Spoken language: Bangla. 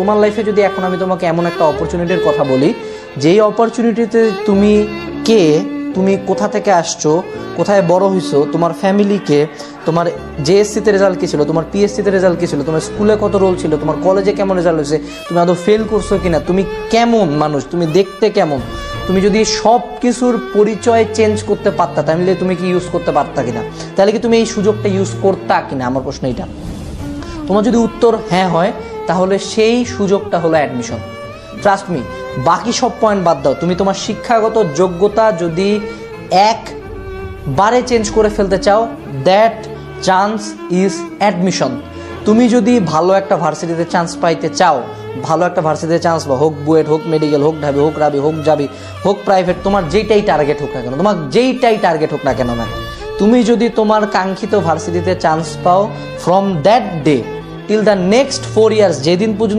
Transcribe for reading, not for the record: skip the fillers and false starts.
তোমার লাইফে যদি এখন আমি তোমাকে এমন একটা অপরচুনিটির কথা বলি, যেই অপরচুনিটিতে তুমি কে, তুমি কোথা থেকে আসছো, কোথায় বড় হইছো, তোমার ফ্যামিলিকে, তোমার জেএসসিতে রেজাল্ট কী ছিল, তোমার পিএসসিতে রেজাল্ট কী ছিল, তোমার স্কুলে কত রোল ছিল, তোমার কলেজে কেমন রেজাল্ট হয়েছে, তুমি আদৌ ফেল করছো কিনা, তুমি কেমন মানুষ, তুমি দেখতে কেমন, তুমি যদি সব কিছুর পরিচয় চেঞ্জ করতে পারতা তাহলে তুমি কি ইউজ করতে পারতা কিনা, তাহলে কি তুমি এই সুযোগটা ইউজ করতা কিনা, আমার প্রশ্ন এটা। তোমার যদি উত্তর হ্যাঁ হয় তাহলে সেই সুযোগটা হলো অ্যাডমিশন। ট্রাস্ট মি, বাকি সব পয়েন্ট বাদ দাও, তুমি তোমার শিক্ষাগত যোগ্যতা যদি একবারে চেঞ্জ করে ফেলতে চাও, দ্যাট চান্স ইজ অ্যাডমিশন। তুমি যদি ভালো একটা ভার্সিটিতে চান্স পাইতে চাও, ভালো একটা ভার্সিটিতে চান্স পাও, হোক বুয়েট, হোক মেডিকেল, হোক ঢাবি, হোক রাবি, হোক জাবি, হোক প্রাইভেট, তোমার যেইটাই টার্গেট হোক না কেন, তোমার যেইটাই টার্গেট হোক না কেন ম্যাম, তুমি যদি তোমার কাঙ্ক্ষিত ভার্সিটিতে চান্স পাও, from that day till the next 4 years, যেদিন পর্যন্ত